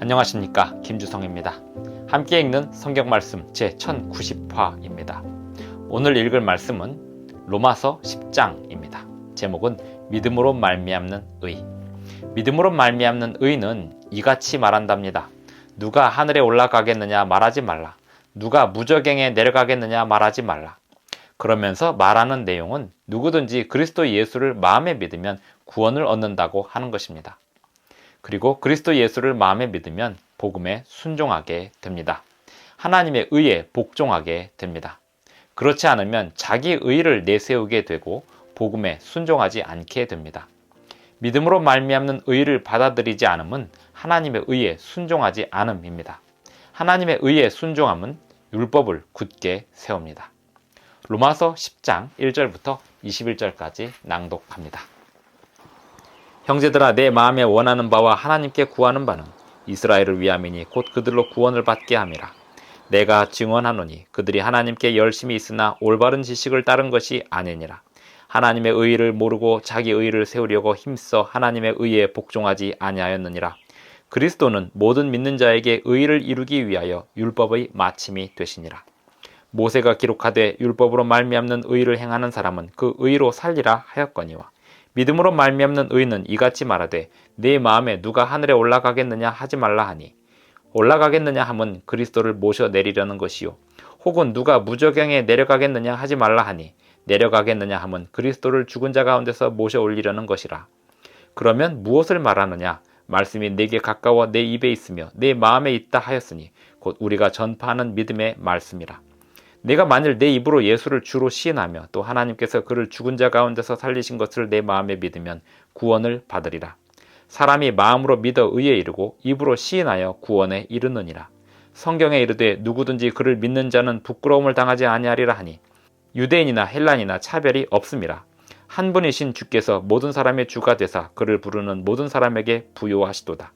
안녕하십니까, 김주성입니다. 함께 읽는 성경 말씀 제1090화입니다. 오늘 읽을 말씀은 로마서 10장입니다. 제목은 믿음으로 말미암는 의. 믿음으로 말미암는 의는 이같이 말한답니다. 누가 하늘에 올라가겠느냐 말하지 말라. 누가 무저갱에 내려가겠느냐 말하지 말라. 그러면서 말하는 내용은 누구든지 그리스도 예수를 마음에 믿으면 구원을 얻는다고 하는 것입니다. 그리고 그리스도 예수를 마음에 믿으면 복음에 순종하게 됩니다. 하나님의 의에 복종하게 됩니다. 그렇지 않으면 자기 의를 내세우게 되고 복음에 순종하지 않게 됩니다. 믿음으로 말미암는 의를 받아들이지 않음은 하나님의 의에 순종하지 않음입니다. 하나님의 의에 순종함은 율법을 굳게 세웁니다. 로마서 10장 1절부터 21절까지 낭독합니다. 형제들아, 내 마음에 원하는 바와 하나님께 구하는 바는 이스라엘을 위함이니 곧 그들로 구원을 받게 함이라. 내가 증언하노니 그들이 하나님께 열심히 있으나 올바른 지식을 따른 것이 아니니라. 하나님의 의의를 모르고 자기 의의를 세우려고 힘써 하나님의 의에 복종하지 아니하였느니라. 그리스도는 모든 믿는 자에게 의의를 이루기 위하여 율법의 마침이 되시니라. 모세가 기록하되 율법으로 말미암는 의의를 행하는 사람은 그 의의로 살리라 하였거니와 믿음으로 말미암는 의는 이같이 말하되 내 마음에 누가 하늘에 올라가겠느냐 하지 말라 하니 올라가겠느냐 함은 그리스도를 모셔 내리려는 것이요 혹은 누가 무저갱에 내려가겠느냐 하지 말라 하니 내려가겠느냐 함은 그리스도를 죽은 자 가운데서 모셔 올리려는 것이라. 그러면 무엇을 말하느냐? 말씀이 내게 가까워 내 입에 있으며 내 마음에 있다 하였으니 곧 우리가 전파하는 믿음의 말씀이라. 내가 만일 내 입으로 예수를 주로 시인하며 또 하나님께서 그를 죽은 자 가운데서 살리신 것을 내 마음에 믿으면 구원을 받으리라. 사람이 마음으로 믿어 의에 이르고 입으로 시인하여 구원에 이르느니라. 성경에 이르되 누구든지 그를 믿는 자는 부끄러움을 당하지 아니하리라 하니 유대인이나 헬란이나 차별이 없음이라. 한 분이신 주께서 모든 사람의 주가 되사 그를 부르는 모든 사람에게 부요하시도다.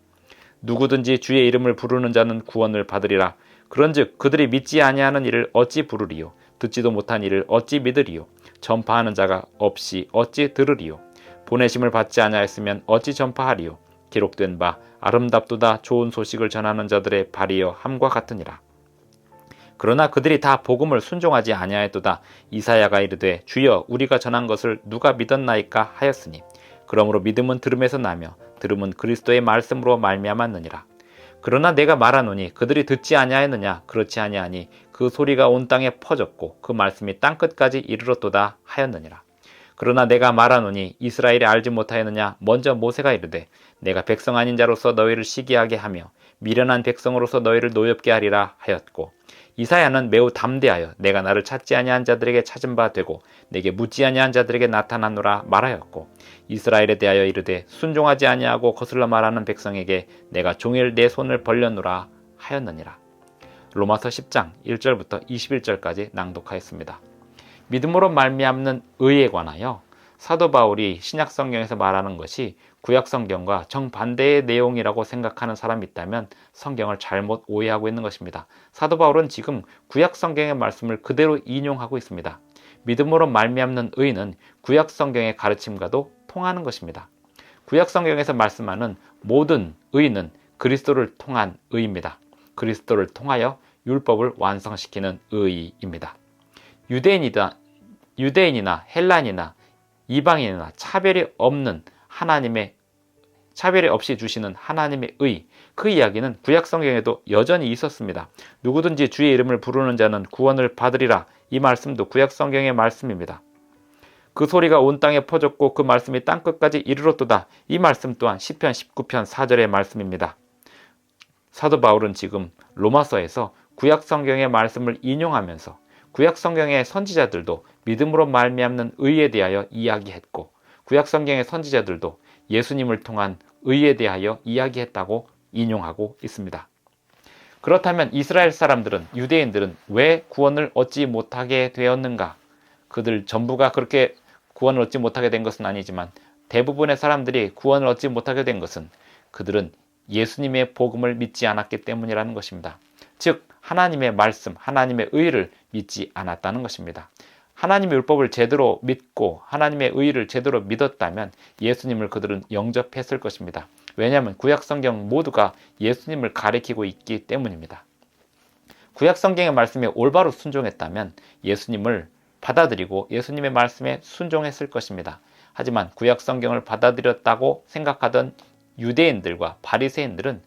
누구든지 주의 이름을 부르는 자는 구원을 받으리라. 그런즉 그들이 믿지 아니하는 일을 어찌 부르리요? 듣지도 못한 일을 어찌 믿으리요? 전파하는 자가 없이 어찌 들으리요? 보내심을 받지 아니하였으면 어찌 전파하리요? 기록된 바 아름답도다 좋은 소식을 전하는 자들의 발이여 함과 같으니라. 그러나 그들이 다 복음을 순종하지 아니하였도다. 이사야가 이르되 주여 우리가 전한 것을 누가 믿었나이까 하였으니 그러므로 믿음은 들음에서 나며 들음은 그리스도의 말씀으로 말미암았느니라. 그러나 내가 말하노니 그들이 듣지 아니하였느냐? 그렇지 아니하니 그 소리가 온 땅에 퍼졌고 그 말씀이 땅끝까지 이르렀도다 하였느니라. 그러나 내가 말하노니 이스라엘이 알지 못하였느냐? 먼저 모세가 이르되 내가 백성 아닌 자로서 너희를 시기하게 하며 미련한 백성으로서 너희를 노엽게 하리라 하였고 이사야는 매우 담대하여 내가 나를 찾지 아니한 자들에게 찾은 바 되고 내게 묻지 아니한 자들에게 나타나노라 말하였고 이스라엘에 대하여 이르되 순종하지 아니하고 거슬러 말하는 백성에게 내가 종일 내 손을 벌렸노라 하였느니라. 로마서 10장 1절부터 21절까지 낭독하였습니다. 믿음으로 말미암는 의에 관하여 사도 바울이 신약 성경에서 말하는 것이 구약 성경과 정반대의 내용이라고 생각하는 사람이 있다면 성경을 잘못 오해하고 있는 것입니다. 사도 바울은 지금 구약 성경의 말씀을 그대로 인용하고 있습니다. 믿음으로 말미암는 의는 구약 성경의 가르침과도 통하는 것입니다. 구약 성경에서 말씀하는 모든 의는 그리스도를 통한 의입니다. 그리스도를 통하여 율법을 완성시키는 의입니다. 유대인이나 헬란이나 이방인이나 차별이 없이 주시는 하나님의 의, 그 이야기는 구약 성경에도 여전히 있었습니다. 누구든지 주의 이름을 부르는 자는 구원을 받으리라. 이 말씀도 구약 성경의 말씀입니다. 그 소리가 온 땅에 퍼졌고 그 말씀이 땅끝까지 이르렀도다. 이 말씀 또한 시편 19편 4절의 말씀입니다. 사도 바울은 지금 로마서에서 구약 성경의 말씀을 인용하면서 구약 성경의 선지자들도 믿음으로 말미암는 의에 대하여 이야기했고 구약 성경의 선지자들도 예수님을 통한 의에 대하여 이야기했다고 인용하고 있습니다. 그렇다면 이스라엘 사람들은, 유대인들은 왜 구원을 얻지 못하게 되었는가? 그들 전부가 그렇게 구원을 얻지 못하게 된 것은 아니지만 대부분의 사람들이 구원을 얻지 못하게 된 것은 그들은 예수님의 복음을 믿지 않았기 때문이라는 것입니다. 즉 하나님의 말씀, 하나님의 의를 믿지 않았다는 것입니다. 하나님의 율법을 제대로 믿고 하나님의 의를 제대로 믿었다면 예수님을 그들은 영접했을 것입니다. 왜냐하면 구약성경 모두가 예수님을 가리키고 있기 때문입니다. 구약성경의 말씀에 올바로 순종했다면 예수님을 받아들이고 예수님의 말씀에 순종했을 것입니다. 하지만 구약성경을 받아들였다고 생각하던 유대인들과 바리새인들은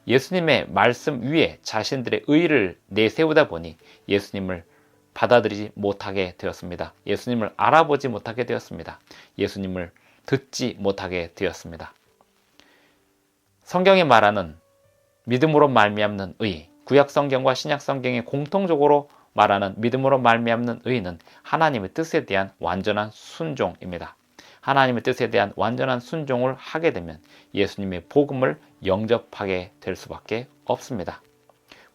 예수님의 말씀 위에 자신들의 의의를 내세우다 보니 예수님을 받아들이지 못하게 되었습니다. 예수님을 알아보지 못하게 되었습니다. 예수님을 듣지 못하게 되었습니다. 성경이 말하는 믿음으로 말미암는 의, 구약성경과 신약성경이 공통적으로 말하는 믿음으로 말미암는 의는 하나님의 뜻에 대한 완전한 순종입니다. 하나님의 뜻에 대한 완전한 순종을 하게 되면 예수님의 복음을 영접하게 될 수밖에 없습니다.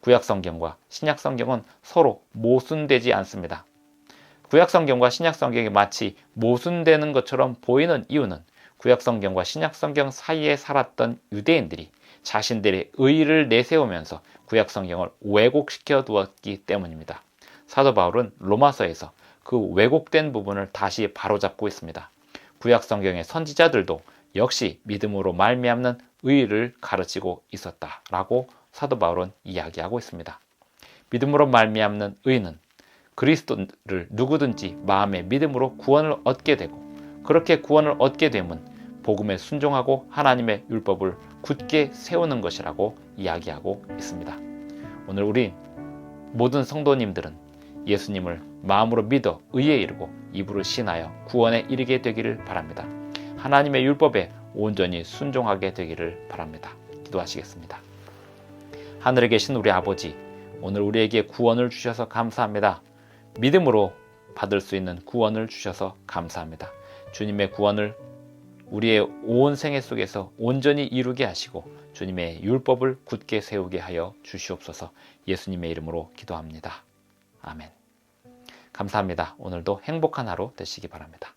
구약성경과 신약성경은 서로 모순되지 않습니다. 구약성경과 신약성경이 마치 모순되는 것처럼 보이는 이유는 구약성경과 신약성경 사이에 살았던 유대인들이 자신들의 의의를 내세우면서 구약성경을 왜곡시켜 두었기 때문입니다. 사도 바울은 로마서에서 그 왜곡된 부분을 다시 바로잡고 있습니다. 구약성경의 선지자들도 역시 믿음으로 말미암는 의의를 가르치고 있었다라고 사도 바울은 이야기하고 있습니다. 믿음으로 말미암는 의는 그리스도를 누구든지 마음의 믿음으로 구원을 얻게 되고, 그렇게 구원을 얻게 되면 복음에 순종하고 하나님의 율법을 굳게 세우는 것이라고 이야기하고 있습니다. 오늘 우리 모든 성도님들은 예수님을 마음으로 믿어 의에 이르고 입으로 신하여 구원에 이르게 되기를 바랍니다. 하나님의 율법에 온전히 순종하게 되기를 바랍니다. 기도하시겠습니다. 하늘에 계신 우리 아버지, 오늘 우리에게 구원을 주셔서 감사합니다. 믿음으로 받을 수 있는 구원을 주셔서 감사합니다. 주님의 구원을 우리의 온 생애 속에서 온전히 이루게 하시고 주님의 율법을 굳게 세우게 하여 주시옵소서. 예수님의 이름으로 기도합니다. 아멘. 감사합니다. 오늘도 행복한 하루 되시기 바랍니다.